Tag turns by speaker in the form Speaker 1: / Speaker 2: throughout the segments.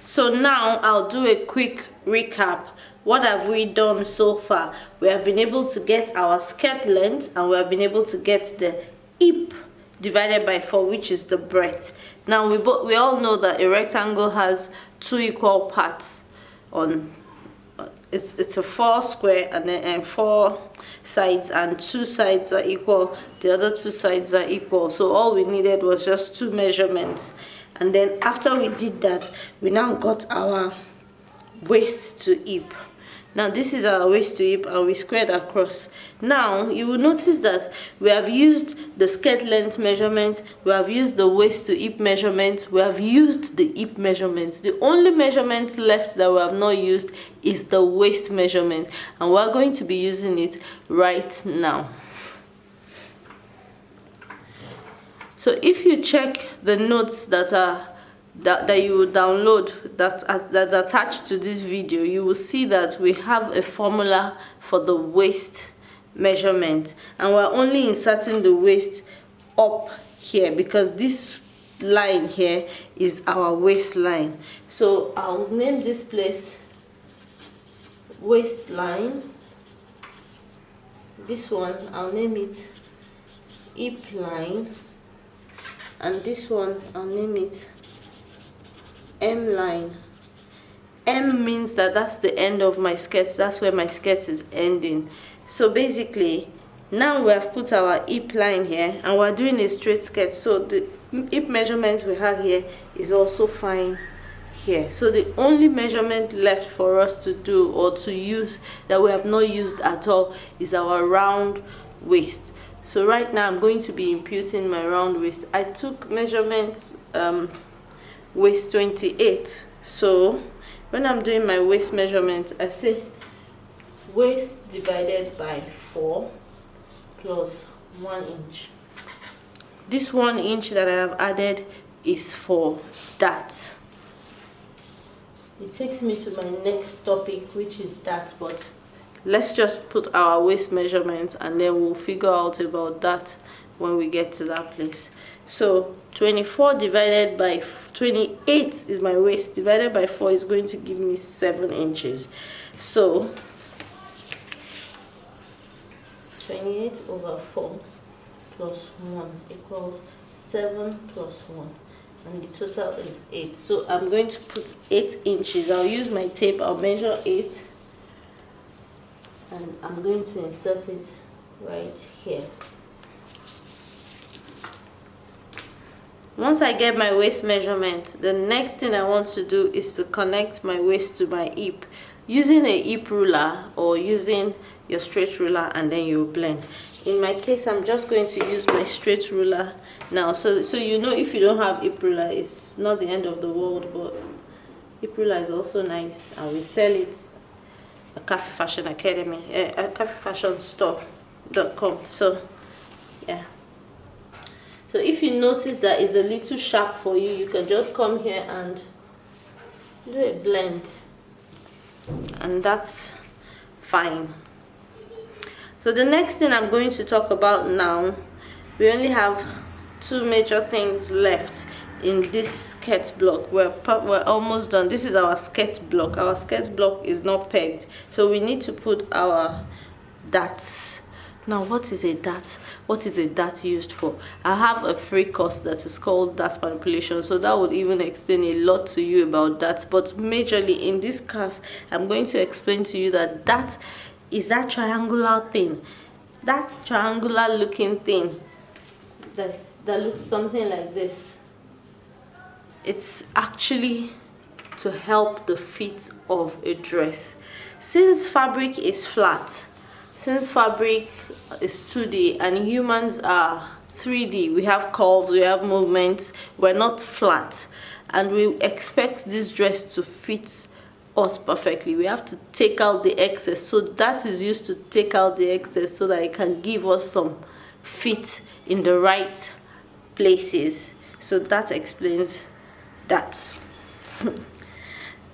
Speaker 1: So now I'll do a quick recap. What have we done so far? We have been able to get our skirt length, and we have been able to get the hip divided by 4, which is the breadth. Now we all know that a rectangle has 2 equal parts on it's a 4 square, and then 4 sides, and 2 sides are equal, the other 2 sides are equal. So all we needed was just 2 measurements, and then after we did that, we now got our waist to hip. Now this is our waist to hip, and we squared across. Now you will notice that we have used the skirt length measurement, we have used the waist to hip measurement, we have used the hip measurement. The only measurement left that we have not used is the waist measurement, and we are going to be using it right now. So if you check the notes that you will download that's attached to this video, you will see that we have a formula for the waist measurement, and we're only inserting the waist up here because this line here is our waistline. So I'll name this place waistline. This one I'll name it hip line, and this one I'll name it M line. M means that that's the end of my skirt, that's where my skirt is ending. So basically now we have put our hip line here, and we're doing a straight skirt, so the hip measurements we have here is also fine here. So the only measurement left for us to do or to use that we have not used at all is our round waist. So right now I'm going to be imputing my round waist. I took measurements waist 28. So when I'm doing my waist measurement, I say waist divided by 4 plus 1 inch. This 1 inch that I have added is for that. It takes me to my next topic, which is that, but let's just put our waist measurement and then we'll figure out about that when we get to that place. So 24 divided by 28 is my waist, divided by 4 is going to give me 7 inches. So 28 over 4 plus 1 equals 7 plus 1, and the total is 8. So I'm going to put 8 inches. I'll use my tape, I'll measure 8, and I'm going to insert it right here. Once I get my waist measurement, the next thing I want to do is to connect my waist to my hip using a hip ruler or using your straight ruler, and then you blend. In my case, I'm just going to use my straight ruler now. So you know, if you don't have hip ruler, it's not the end of the world, but hip ruler is also nice, and we sell it at Cafe Fashion Academy, at cafefashionstore.com. So yeah. So if you notice that it's a little sharp for you, you can just come here and do a blend, and that's fine. So the next thing I'm going to talk about now, we only have 2 major things left in this skirt block. We're almost done. This is our skirt block. Our skirt block is not pegged, so we need to put our darts. Now, what is a dart? What is a dart used for? I have a free course that is called dart manipulation, so that would even explain a lot to you about that. But majorly in this class, I'm going to explain to you that dart is that triangular thing, that triangular looking thing that looks something like this. It's actually to help the fit of a dress. Since fabric is flat, since fabric is 2D and humans are 3D, we have curves, we have movements, we're not flat, and we expect this dress to fit us perfectly. We have to take out the excess, so that is used to take out the excess so that it can give us some fit in the right places. So that explains that.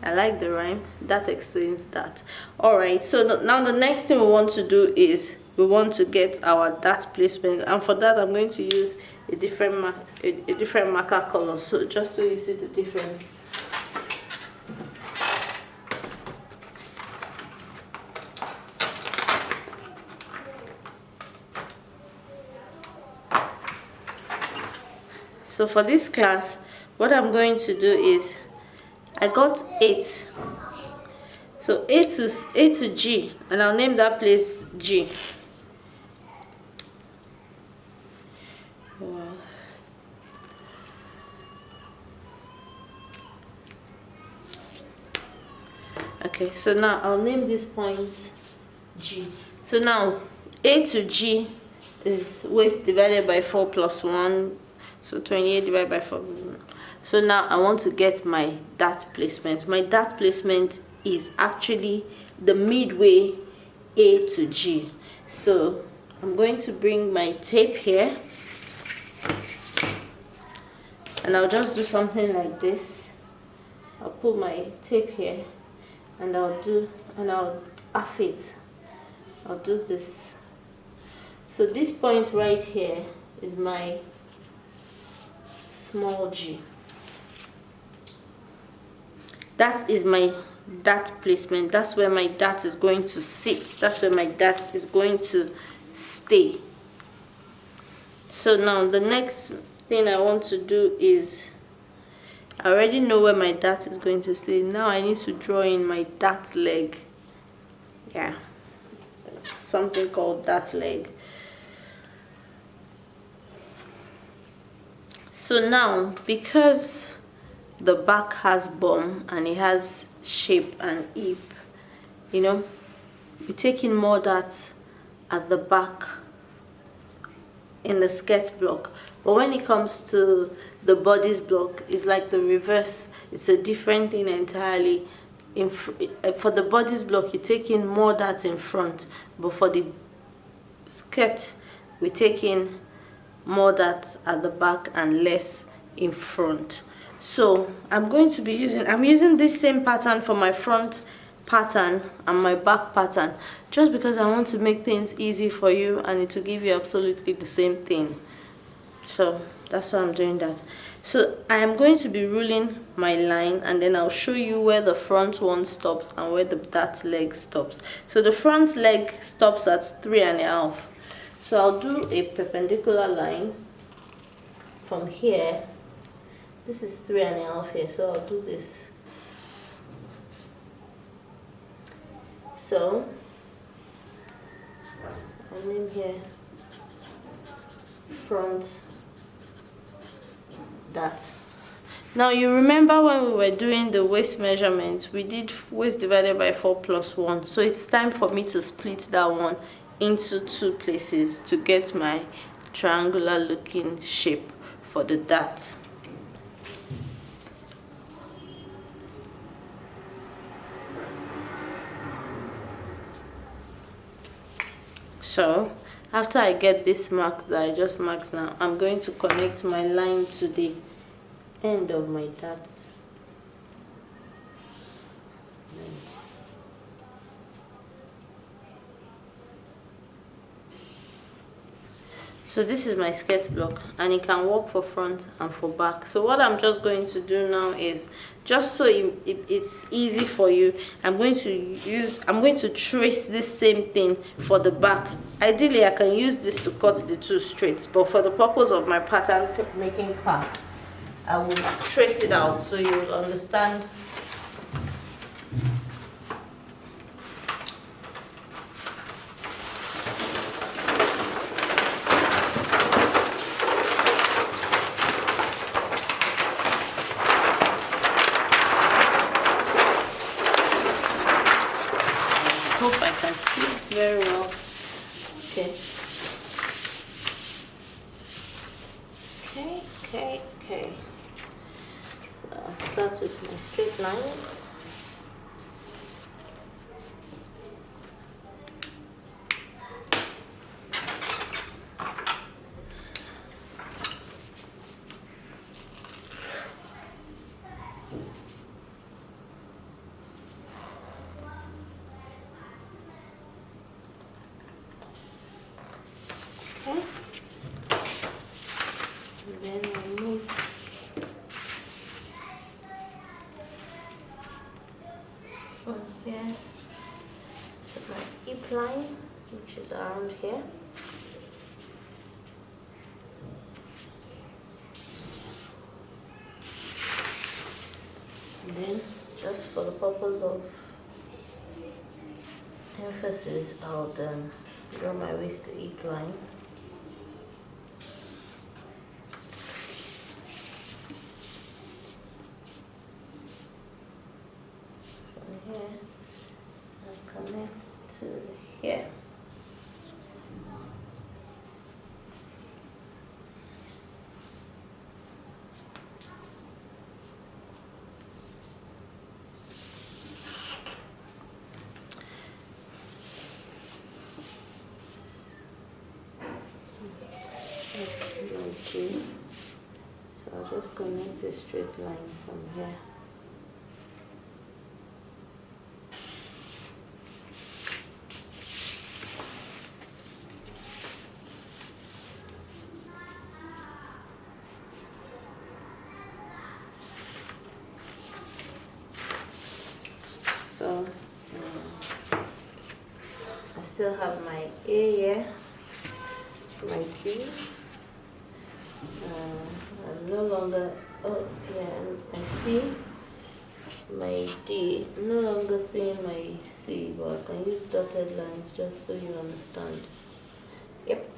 Speaker 1: I like the rhyme. That explains that. Alright, so now the next thing we want to do is we want to get our dart placement, and for that I'm going to use a different marker color, so just so you see the difference. So for this class, what I'm going to do is, I got 8. So A to G, and I'll name that place G. Wow. Okay, so now I'll name these points G. So now A to G is waist divided by 4 plus 1. So 28 divided by 4. So now I want to get my dart placement. My dart placement is actually the midway A to G. So I'm going to bring my tape here, and I'll just do something like this. I'll put my tape here, and I'll half it. I'll do this. So this point right here is my small g. That is my dart placement. That's where my dart is going to sit. That's where my dart is going to stay. So now the next thing I want to do is, I already know where my dart is going to stay. Now I need to draw in my dart leg. Yeah, there's something called dart leg. So now, because the back has bum and it has shape and hip, you know, we take in more darts at the back in the skirt block. But when it comes to the bodice block, it's like the reverse. It's a different thing entirely. For the bodice block, you take in more darts in front, but for the skirt, we take in more darts at the back and less in front. So I'm using this same pattern for my front pattern and my back pattern, just because I want to make things easy for you and it will give you absolutely the same thing. So that's why I'm doing that. So I am going to be ruling my line, and then I'll show you where the front one stops and where the dart leg stops. So the front leg stops at 3.5. So I'll do a perpendicular line from here. This is 3.5 here, so I'll do this. So I'll name here front dart. Now you remember when we were doing the waist measurement, we did waist divided by 4 plus 1. So it's time for me to split that one into 2 places to get my triangular looking shape for the dart. So after I get this mark that I just marked now, I'm going to connect my line to the end of my dart. So this is my skirt block, and it can work for front and for back. So what I'm just going to do now is, just so it's easy for you, I'm going to trace this same thing for the back. Ideally I can use this to cut the 2 straight, but for the purpose of my pattern making class, I will trace it out so you'll understand. Hope I can see it very well. Okay. Okay. So I'll start with my straight lines. Okay. And then I move from here to my hip line, which is around here. And then, just for the purpose of emphasis, I'll draw my waist to hip line. From here, I'll connect to here. So I'll just connect the straight line from here. So I still have my A here, my B. I'm no longer, oh yeah, I see my D. I'm no longer seeing my C, but I can use dotted lines just so you understand. Yep.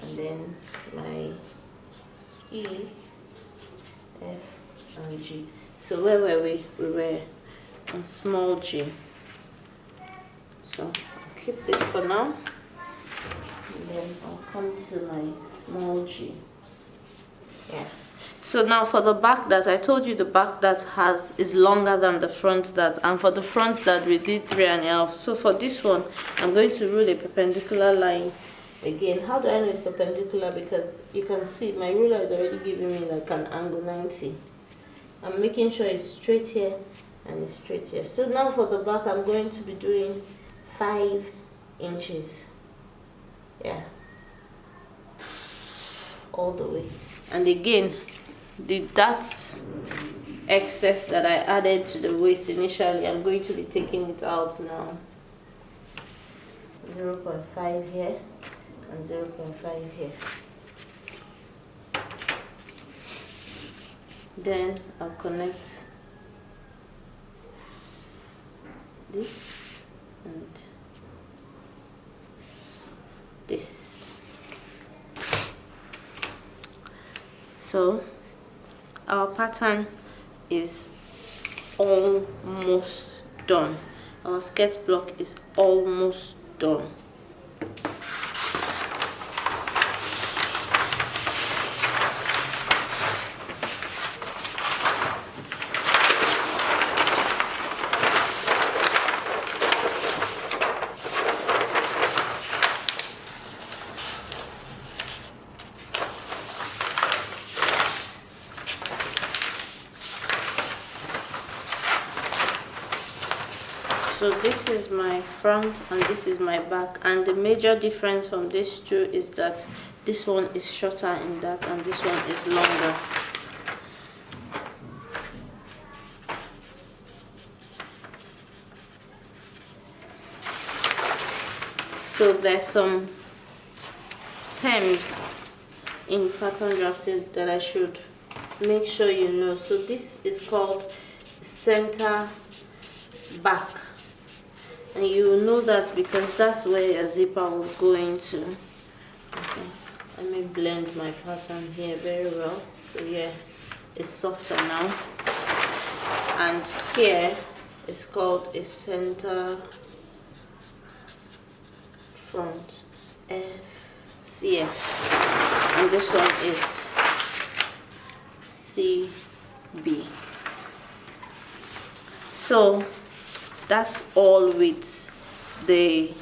Speaker 1: And then my E, F, and G. So where were we? We were on small G. So I'll keep this for now. And then I'll come to my small G. Yeah. So now for the back dart, I told you the back dart is longer than the front dart, and for the front dart we did 3.5. So for this one, I'm going to rule a perpendicular line again. How do I know it's perpendicular? Because you can see my ruler is already giving me like an angle 90. I'm making sure it's straight here and it's straight here. So now for the back, I'm going to be doing 5 inches. Yeah. All the way. And again, the dart excess that I added to the waist initially, I'm going to be taking it out now. 0.5 here and 0.5 here. Then I'll connect this and this. So our pattern is almost done. Our skirt block is almost done. So this is my front and this is my back, and the major difference from these two is that this one is shorter in that and this one is longer. So there's some terms in pattern drafting that I should make sure you know. So this is called center back. And you will know that because that's where your zipper will go into. Okay, let me blend my pattern here very well. So yeah, it's softer now. And here it's called a center front CF. And this one is CB. So that's all with the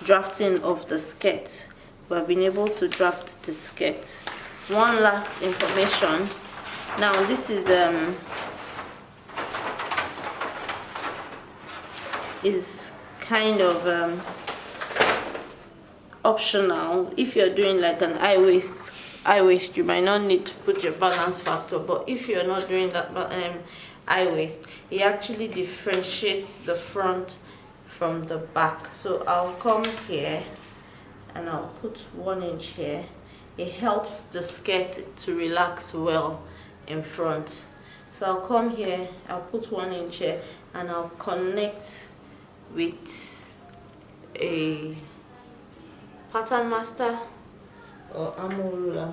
Speaker 1: drafting of the skirt. We've been able to draft the skirt. One last information. Now this is kind of optional. If you're doing like an high waist, you might not need to put your balance factor. But if you're not doing that high waist. It actually differentiates the front from the back. So I'll come here and I'll put 1 inch here. It helps the skirt to relax well in front. So I'll come here, I'll put 1 inch here, and I'll connect with a pattern master or armor ruler,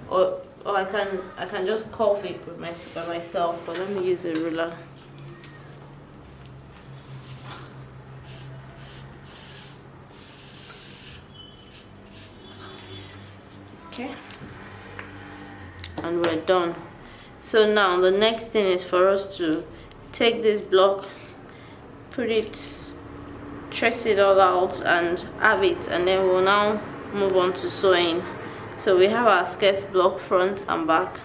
Speaker 1: or I can just curve it with by myself, but let me use a ruler. Okay, and we're done. So now the next thing is for us to take this block, put it, trace it all out and have it, and then we'll now move on to sewing. So we have our skirt block front and back,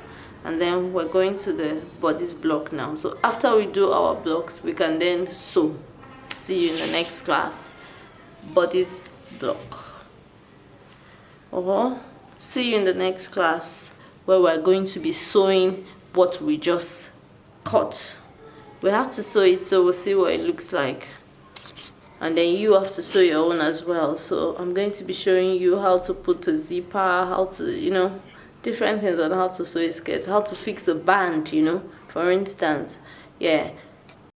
Speaker 1: and then we're going to the bodice block now. So after we do our blocks, we can then sew. See you in the next class. Bodice block. See you in the next class, where we're going to be sewing what we just cut. We have to sew it, so we'll see what it looks like, and then you have to sew your own as well. So I'm going to be showing you how to put a zipper, how to, different things on how to sew a skirt, how to fix a band, for instance. Yeah,